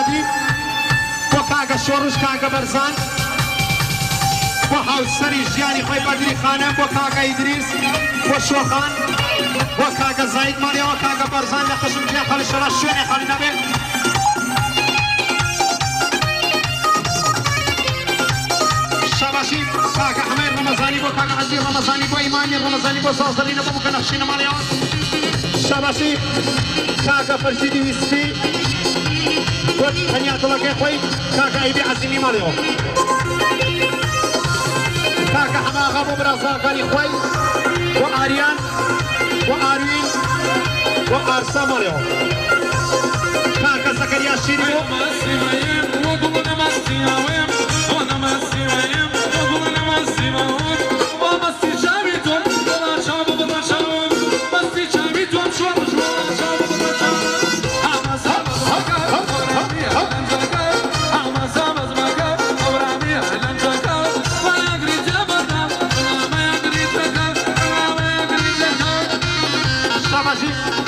مرادی بۆ کاکە شۆڕش کاکە بەرزان بۆ هاوسەری ژیانی خۆی بەدری خانە بۆ کاکە ئیدریس بۆ شۆخان بۆ کاکە زاید ماڵیەوە کاکە بەرزان لە خەشم جیا خەڵی شەڕە شوێنێ خەڵی نەبێت شاباشی کاکە حەمەی ڕەمەزانی بۆ کاکە عەزیز ڕەمەزانی بۆ ئیمانی ڕەمەزانی بۆ سازدەرینە بۆ بکە نەخشینە ماڵیەوە شاباشی کاکە فەرشیدی ویسپی بۆ تەنیا دڵەکەی خۆی کاکە ئەیبی عەزیمی ماڵیەوە کاکە حەماغا بۆ برازاکانی خۆی بۆ ئاریان بۆ ئاروین بۆ ئارسا ماڵیەوە کاکە زەکەریا شیری بۆ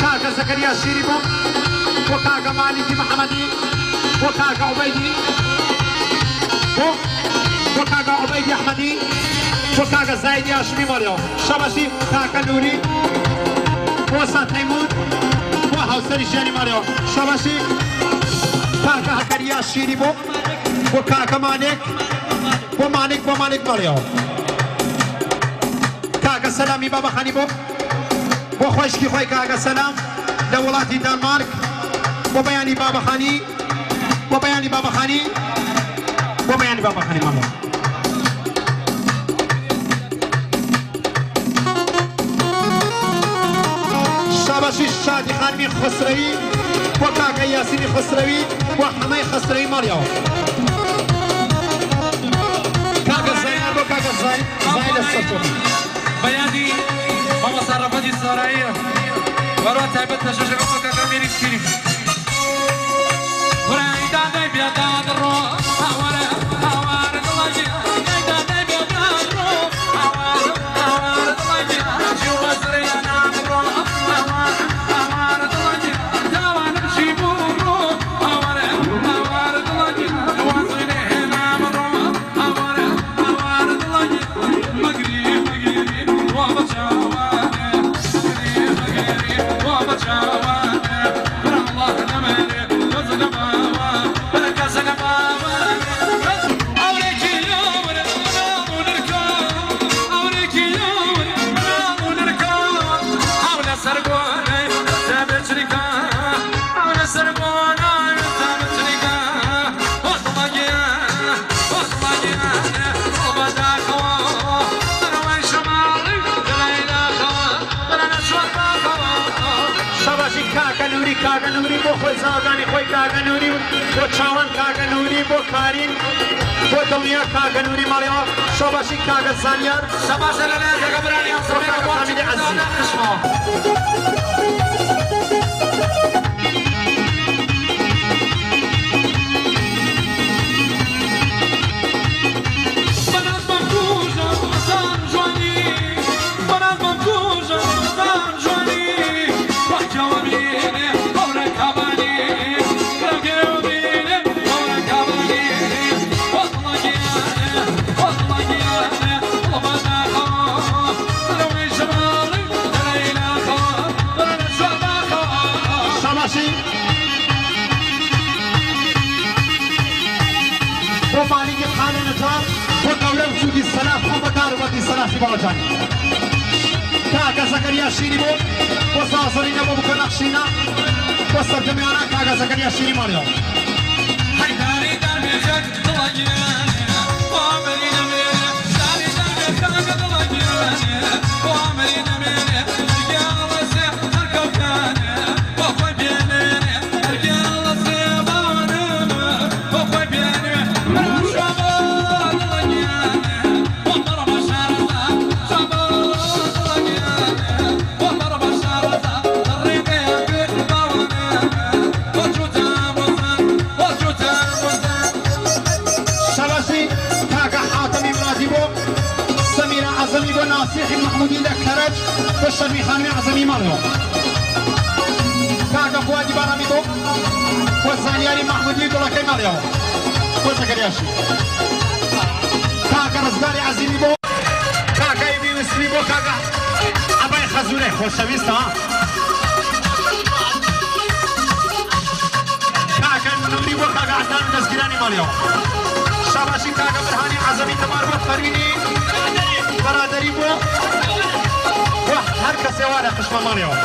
کاکە زەکەریا شیری بۆ بۆ کاکە مالیکی محەمەدی بۆ کاکە عوبەیدی بۆ کاکە عوبەیدی ئەحمەدی بۆ کاکە زایدی هاشمی ماڵیەوە شەبەشی کاکە نووری بۆ سات تەیمور بۆ هاوسەری ژیانی ماڵیەوە شەبەشی کاکە هەکەریا شیری بۆ کاکە مانێک بۆ مانێک ماڵیەوە کاکە سەلامی بابەخانی بۆ خۆشکی خۆی کاکە سەلام لە وڵاتی دانمارک بۆ بەیانی بابەخانی ماڵەوە شابەشی شادی خانمی خسرەوی بۆ کاکە یاسینی خسرەوی بۆ حەمەی خسرەوی ماڵیەوە کاکە زەینار بۆ کاکە زای لە سەرتۆ بەیانی مەسەرەفەتی ساراییە بەڕوا تایبەت لە شەشەکە بۆ کاکە میری سکری وڕای دادەی بێداد ڕۆ هاوارە دڵەجی دادەی بێداد ڕۆ هاوارە دڵەجی هەرچی و بەسرەیە نام ڕۆ هاوارە دڵەجی داوانەشی بوو ڕۆ هاوارە دڵەجی وازوینێ نام ڕۆ هاوارە دڵەجی مەگری وە بەچاوە کاکە نووری بۆ خۆی زاگانی خۆی کاکە نووری بۆ چاوان کاکە نووری بۆ کارین بۆ دڵنیا کاکە نووری ماڵیەوە شەباشی کاکە زانیار شەباشە لەلایەن کاکە برانی کاکە حەمیدی عەزیز کاکە زەکەریا شیری بۆ سازەرینە بۆ بکە نەخشینە بۆ سەردەمیانە کاکە زەکەریا شیری ماڵیەوە هەیداری دەربێژەک دڵەگیرانێ بۆ ئەمەری نەمێنێ داری دەربێ کاکە دڵەگیرانێ بۆ ئەمەری نەمێنێ هەرگیاڵە سێ هەرکەوتانێ بۆ خۆی بێنێنێ هەرگیاڵە سێ باوانێمە بۆ خۆی بێنێ شەبە دڵەگیرانێ بۆ بەڕە بە شارەزا شەبە دڵەگیرانێ بۆ بەڕە بە شارەزا ڕێگەیە بێت باوانێمە بۆ جوتان وەزن بۆ جوتان وەزن شەبەشی کاکە حاتەمی مرادی بۆ سەمیرە عەزەمی بۆ ناسیحی محمودی لە کەرەج دیاری محمودی گڵەکەی ماڵیەوە خۆشەکەریاشی کاکە ڕزگاری عەزیمی بۆ کاکەی بیویستی بۆ کاکە ئەبای خەزوورێ خۆشەویستە کاکە نوری بۆ کاکە عەدنان و دەستگیرانی ماڵیەوە شاباشی کاکە برهانی عەزەمی تەمار بۆ فەرمینی بەرادەری بۆ هەر کەسێ وارە قشمە ماڵیەوە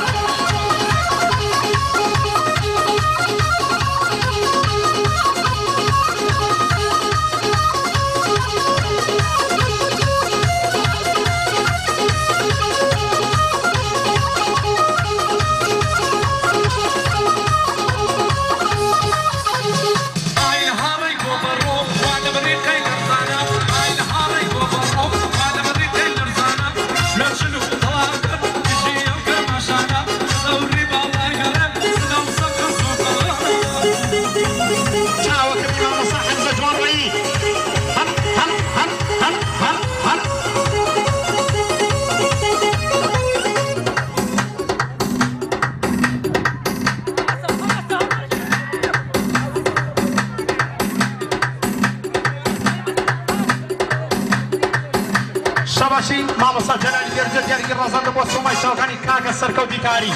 شاباشی مامۆستا جەلالی گەرجە دیارێکی ڕازاندە بۆ سۆمای چاوەکانی کاکە سەرکەوتی کاری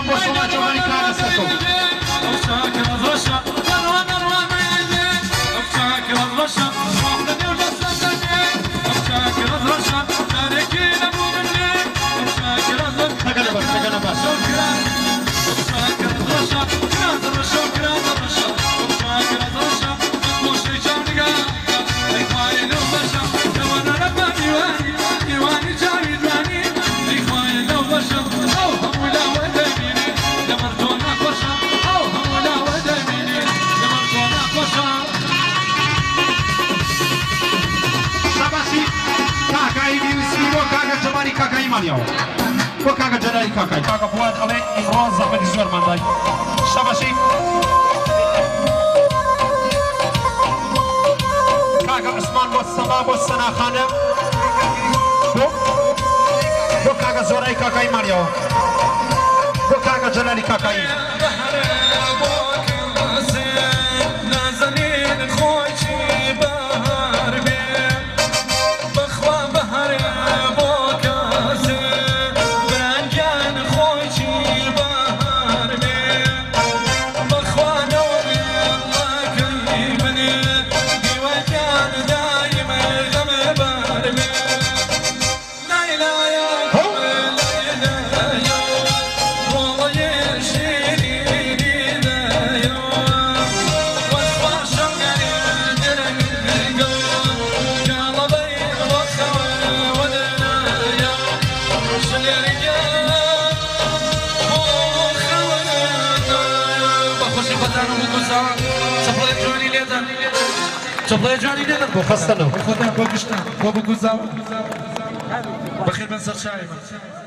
بۆ سۆمای چاوەکانی کاکە سەرکەوت کاکایی مالیەوە بۆ کاکە جەلالی کاکای کاکە فواد ئەڵێ ئیمڕۆ زەحمەتی زۆرمان دای شاباشی کاکە عوسمان بۆ سەما بۆ سەناخانە بۆ کاکە زۆرای کاکایی مالیەوە بۆ کاکە جەلالی کاکایی چپڵەیە جوانی لێدەن بۆ خەستەنەوە خۆدا بۆ گشتان بۆ بگوزاوە بەخێر بن سەر چاوی من